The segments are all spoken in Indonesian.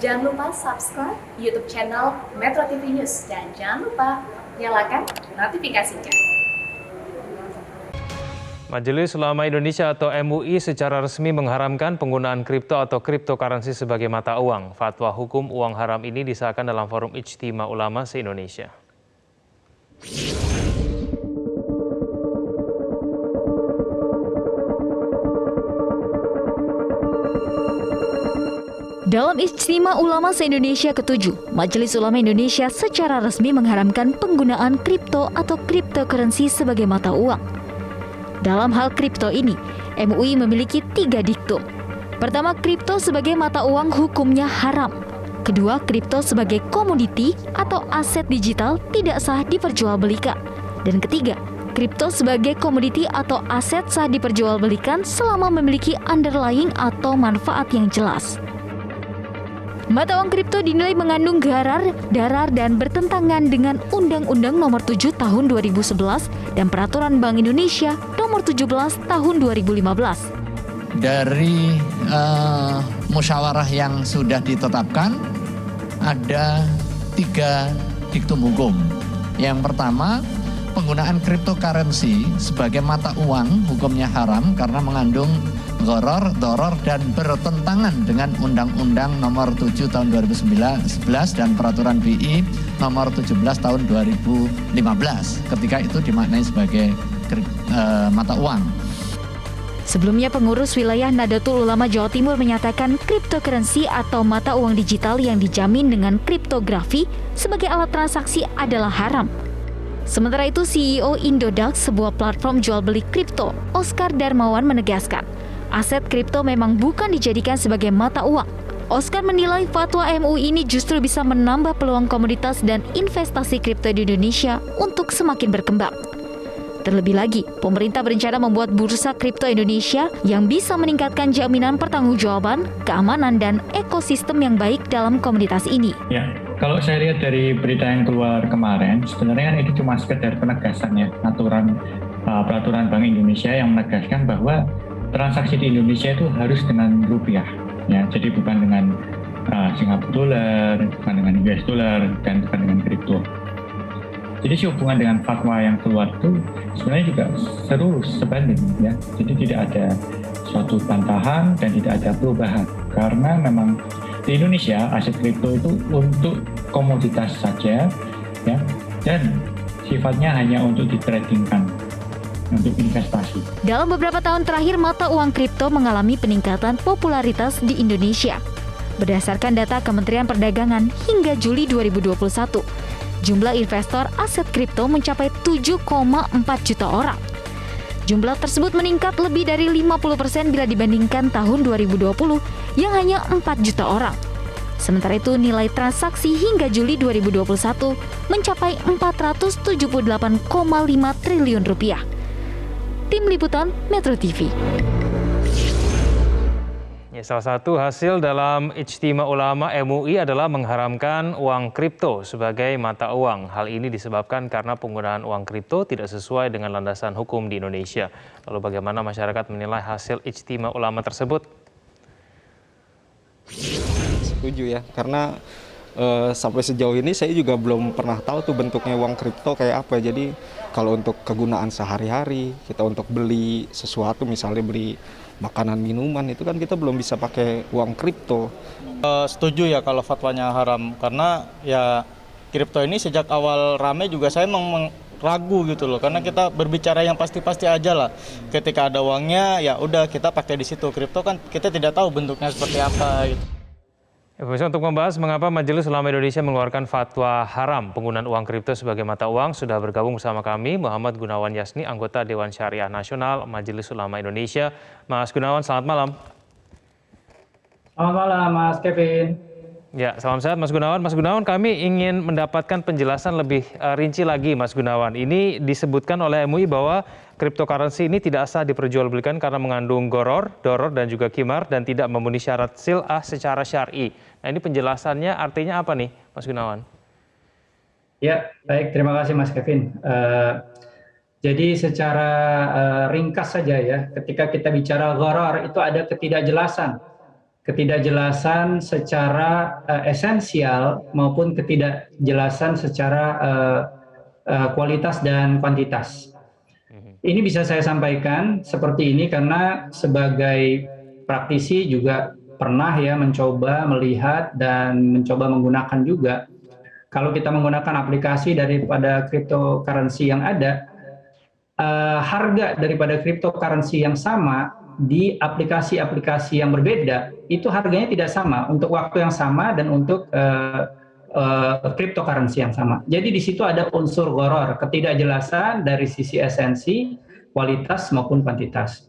Jangan lupa subscribe YouTube channel Metro TV News dan jangan lupa nyalakan notifikasinya. Majelis Ulama Indonesia atau MUI secara resmi mengharamkan penggunaan kripto atau cryptocurrency sebagai mata uang. Fatwa hukum uang haram ini disahkan dalam Forum Ijtima Ulama se-Indonesia. Dalam Ijtima Ulama se-Indonesia ke-7, Majelis Ulama Indonesia secara resmi mengharamkan penggunaan kripto atau cryptocurrency sebagai mata uang. Dalam hal kripto ini, MUI memiliki 3 diktum. Pertama, kripto sebagai mata uang hukumnya haram. Kedua, kripto sebagai komoditi atau aset digital tidak sah diperjualbelikan. Dan ketiga, kripto sebagai komoditi atau aset sah diperjualbelikan selama memiliki underlying atau manfaat yang jelas. Mata uang kripto dinilai mengandung darar, dan bertentangan dengan Undang-Undang Nomor 7 Tahun 2011 dan Peraturan Bank Indonesia Nomor 17 Tahun 2015. Dari musyawarah yang sudah ditetapkan, ada 3 diktum hukum. Yang pertama, penggunaan cryptocurrency sebagai mata uang hukumnya haram karena mengandung gharar, doror, dan bertentangan dengan Undang-Undang Nomor 7 Tahun 2011 dan Peraturan BI Nomor 17 Tahun 2015 ketika itu dimaknai sebagai mata uang. Sebelumnya, pengurus wilayah Nahdlatul Ulama Jawa Timur menyatakan cryptocurrency atau mata uang digital yang dijamin dengan kriptografi sebagai alat transaksi adalah haram. Sementara itu, CEO Indodax, sebuah platform jual beli kripto, Oscar Darmawan menegaskan, aset kripto memang bukan dijadikan sebagai mata uang. Oscar menilai fatwa MUI ini justru bisa menambah peluang komoditas dan investasi kripto di Indonesia untuk semakin berkembang. Terlebih lagi, pemerintah berencana membuat bursa kripto Indonesia yang bisa meningkatkan jaminan pertanggungjawaban, keamanan, dan ekosistem yang baik dalam komoditas ini. Ya, kalau saya lihat dari berita yang keluar kemarin, sebenarnya kan itu cuma sekedar penegasan ya, peraturan Bank Indonesia yang menegaskan bahwa transaksi di Indonesia itu harus dengan rupiah, ya. Jadi bukan dengan Singapura dolar, bukan dengan US dollar, dan bukan dengan kripto. Jadi hubungan dengan fatwa yang keluar itu sebenarnya juga sebanding, ya. Jadi tidak ada suatu bantahan dan tidak ada perubahan, karena memang di Indonesia aset kripto itu untuk komoditas saja, ya, dan sifatnya hanya untuk ditradingkan, untuk investasi. Dalam beberapa tahun terakhir, mata uang kripto mengalami peningkatan popularitas di Indonesia. Berdasarkan data Kementerian Perdagangan hingga Juli 2021, jumlah investor aset kripto mencapai 7,4 juta orang. Jumlah tersebut meningkat lebih dari 50% bila dibandingkan tahun 2020 yang hanya 4 juta orang. Sementara itu, nilai transaksi hingga Juli 2021 mencapai 478,5 triliun rupiah. Tim Liputan Metro TV. Ya, salah satu hasil dalam Ijtima Ulama MUI adalah mengharamkan uang kripto sebagai mata uang. Hal ini disebabkan karena penggunaan uang kripto tidak sesuai dengan landasan hukum di Indonesia. Lalu bagaimana masyarakat menilai hasil Ijtima Ulama tersebut? Setuju ya, karena sampai sejauh ini saya juga belum pernah tahu tuh bentuknya uang kripto kayak apa. Jadi kalau untuk kegunaan sehari-hari, kita untuk beli sesuatu, misalnya beli makanan minuman, itu kan kita belum bisa pakai uang kripto. Setuju ya kalau fatwanya haram, karena ya kripto ini sejak awal rame juga saya emang ragu gitu loh, karena kita berbicara yang pasti-pasti aja lah. Ketika ada uangnya ya udah kita pakai di situ. Kripto kan kita tidak tahu bentuknya seperti apa gitu. Untuk membahas mengapa Majelis Ulama Indonesia mengeluarkan fatwa haram penggunaan uang kripto sebagai mata uang, sudah bergabung bersama kami Muhammad Gunawan Yasni, anggota Dewan Syariah Nasional Majelis Ulama Indonesia. Mas Gunawan, selamat malam. Selamat malam, Mas Kevin. Ya, salam sehat Mas Gunawan. Mas Gunawan, kami ingin mendapatkan penjelasan lebih rinci lagi Mas Gunawan. Ini disebutkan oleh MUI bahwa cryptocurrency ini tidak sah diperjualbelikan karena mengandung doror, dan juga kimar dan tidak memenuhi syarat sil'ah secara syar'i. Nah, ini penjelasannya artinya apa nih Mas Gunawan? Ya, baik. Terima kasih Mas Kevin. Jadi secara ringkas saja ya, ketika kita bicara gharar itu ada ketidakjelasan ketidakjelasan secara esensial maupun ketidakjelasan secara kualitas dan kuantitas. Ini bisa saya sampaikan seperti ini karena sebagai praktisi juga pernah ya mencoba melihat dan mencoba menggunakan juga. Kalau kita menggunakan aplikasi daripada cryptocurrency yang ada, harga daripada cryptocurrency yang sama di aplikasi-aplikasi yang berbeda itu harganya tidak sama untuk waktu yang sama dan untuk cryptocurrency yang sama. Jadi di situ ada unsur gharar, ketidakjelasan dari sisi esensi, kualitas maupun kuantitas.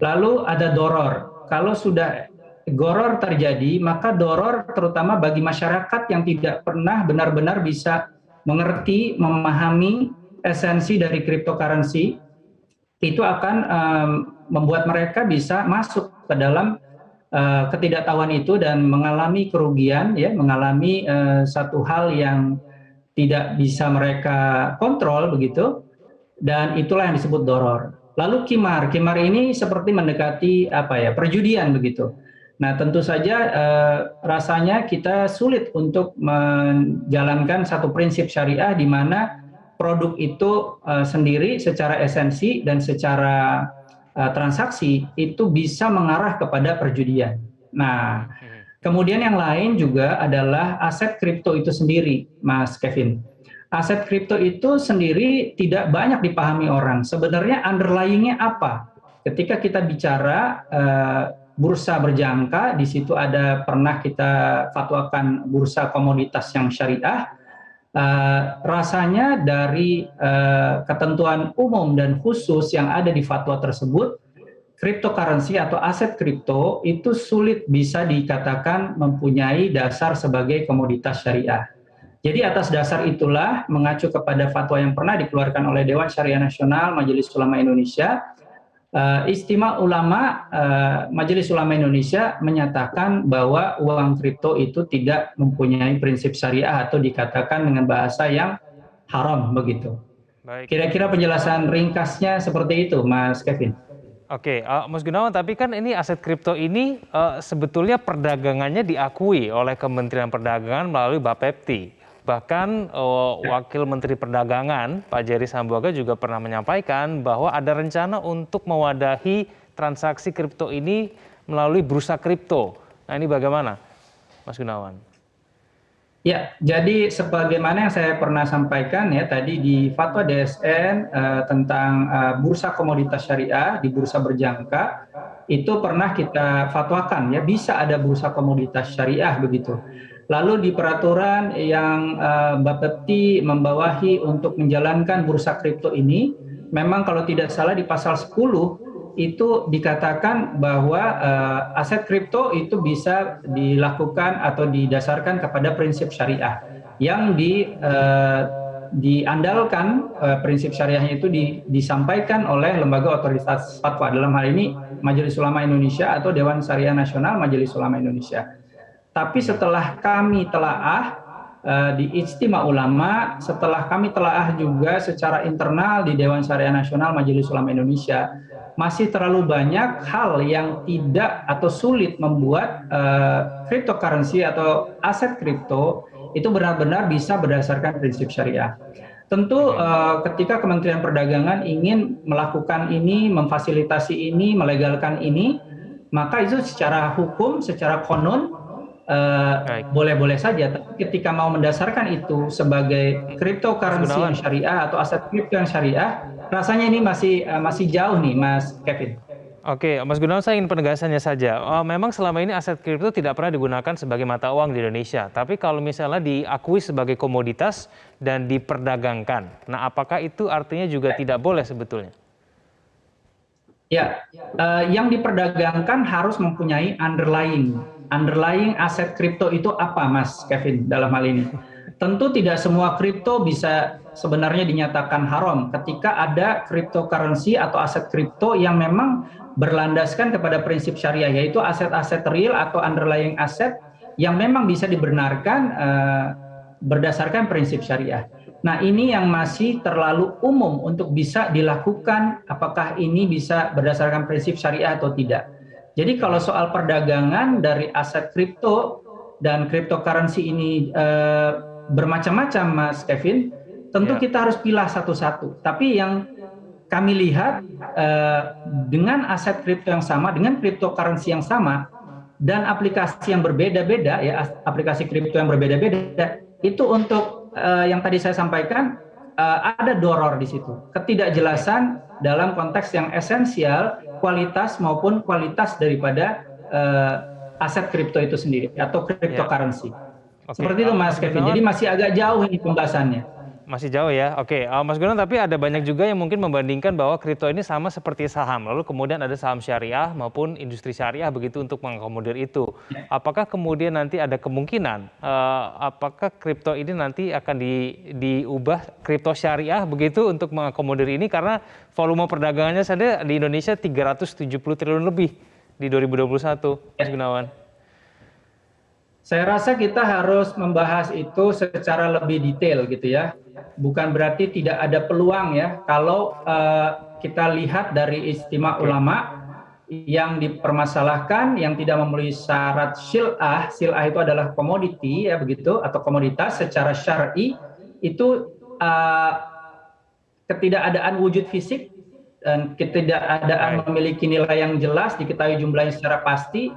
Lalu ada doror. Kalau sudah gharar terjadi, maka doror terutama bagi masyarakat yang tidak pernah benar-benar bisa mengerti, memahami esensi dari cryptocurrency, itu akan membuat mereka bisa masuk ke dalam ketidaktahuan itu dan mengalami kerugian, ya, mengalami satu hal yang tidak bisa mereka kontrol begitu, dan itulah yang disebut doror. Lalu kimar ini seperti mendekati perjudian begitu. Nah tentu saja rasanya kita sulit untuk menjalankan satu prinsip syariah di mana produk itu sendiri secara esensi dan secara transaksi itu bisa mengarah kepada perjudian. Nah, kemudian yang lain juga adalah aset kripto itu sendiri, Mas Kevin. Aset kripto itu sendiri tidak banyak dipahami orang. Sebenarnya underlying-nya apa? Ketika kita bicara bursa berjangka, di situ ada pernah kita fatwakan bursa komoditas yang syariah. Rasanya dari ketentuan umum dan khusus yang ada di fatwa tersebut, cryptocurrency atau aset kripto itu sulit bisa dikatakan mempunyai dasar sebagai komoditas syariah. Jadi atas dasar itulah mengacu kepada fatwa yang pernah dikeluarkan oleh Dewan Syariah Nasional Majelis Ulama Indonesia, Istimewa Ulama Majelis Ulama Indonesia menyatakan bahwa uang kripto itu tidak mempunyai prinsip syariah atau dikatakan dengan bahasa yang haram begitu. Baik. Kira-kira penjelasan ringkasnya seperti itu, Mas Kevin. Oke, Mas Gunawan, tapi kan ini aset kripto ini sebetulnya perdagangannya diakui oleh Kementerian Perdagangan melalui Bapepti. Bahkan Wakil Menteri Perdagangan Pak Jerry Sambuaga juga pernah menyampaikan bahwa ada rencana untuk mewadahi transaksi kripto ini melalui bursa kripto. Nah ini bagaimana, Mas Gunawan? Ya, jadi sebagaimana yang saya pernah sampaikan ya tadi di fatwa DSN tentang bursa komoditas syariah di bursa berjangka, itu pernah kita fatwakan ya bisa ada bursa komoditas syariah begitu. Lalu di peraturan yang Bapepti membawahi untuk menjalankan bursa kripto ini, memang kalau tidak salah di pasal 10 itu dikatakan bahwa aset kripto itu bisa dilakukan atau didasarkan kepada prinsip syariah yang diandalkan prinsip syariahnya itu disampaikan oleh lembaga otoritas fatwa, dalam hal ini Majelis Ulama Indonesia atau Dewan Syariah Nasional Majelis Ulama Indonesia. Tapi setelah kami telaah di Istimewa Ulama, setelah kami telaah juga secara internal di Dewan Syariah Nasional Majelis Ulama Indonesia, masih terlalu banyak hal yang tidak atau sulit membuat cryptocurrency atau aset kripto itu benar-benar bisa berdasarkan prinsip syariah. Tentu ketika Kementerian Perdagangan ingin melakukan ini, memfasilitasi ini, melegalkan ini, maka itu secara hukum, secara konon boleh-boleh saja. Tapi ketika mau mendasarkan itu sebagai cryptocurrency yang syariah atau aset kripto yang syariah, rasanya ini masih jauh nih, Mas Kevin. Oke, Mas Gunawan, saya ingin penegasannya saja. Memang selama ini aset kripto tidak pernah digunakan sebagai mata uang di Indonesia. Tapi kalau misalnya diakui sebagai komoditas dan diperdagangkan, nah apakah itu artinya juga tidak boleh sebetulnya? Ya, yang diperdagangkan harus mempunyai underlying aset kripto itu apa, Mas Kevin, dalam hal ini? Tentu tidak semua kripto bisa sebenarnya dinyatakan haram ketika ada cryptocurrency atau aset kripto yang memang berlandaskan kepada prinsip syariah, yaitu aset-aset real atau underlying aset yang memang bisa dibenarkan berdasarkan prinsip syariah. Nah, ini yang masih terlalu umum untuk bisa dilakukan, apakah ini bisa berdasarkan prinsip syariah atau tidak. Jadi kalau soal perdagangan dari aset kripto dan cryptocurrency ini bermacam-macam, Mas Kevin, tentu kita harus pilah satu-satu. Tapi yang kami lihat dengan aset kripto yang sama, dengan cryptocurrency yang sama, dan aplikasi yang berbeda-beda, ya aplikasi kripto yang berbeda-beda, itu untuk yang tadi saya sampaikan, ada doror di situ, ketidakjelasan dalam konteks yang esensial, kualitas maupun kualitas daripada aset kripto itu sendiri atau cryptocurrency. Seperti itu Mas Kevin. Jadi masih agak jauh ini pembahasannya. Masih jauh ya. Oke, Mas Gunawan, tapi ada banyak juga yang mungkin membandingkan bahwa kripto ini sama seperti saham. Lalu kemudian ada saham syariah maupun industri syariah begitu untuk mengakomodir itu. Apakah kemudian nanti ada kemungkinan apakah kripto ini nanti akan diubah kripto syariah begitu untuk mengakomodir ini, karena volume perdagangannya saja di Indonesia 370 triliun lebih di 2021, Mas Gunawan. Saya rasa kita harus membahas itu secara lebih detail gitu ya. Bukan berarti tidak ada peluang ya. Kalau kita lihat dari istimewa ulama yang dipermasalahkan, yang tidak memenuhi syarat sil'ah itu adalah komoditi ya begitu, atau komoditas secara syar'i, itu ketidakadaan wujud fisik dan ketidakadaan memiliki nilai yang jelas, diketahui jumlahnya secara pasti,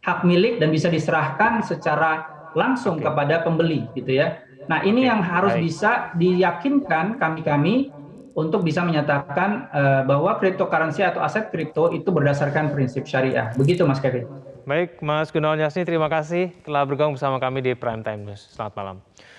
hak milik dan bisa diserahkan secara langsung kepada pembeli gitu ya. Nah, ini yang harus bisa diyakinkan kami untuk bisa menyatakan bahwa cryptocurrency atau aset kripto itu berdasarkan prinsip syariah. Begitu Mas Kevin. Baik, Mas Gunawan Yasni, terima kasih telah bergabung bersama kami di Prime Time News. Selamat malam.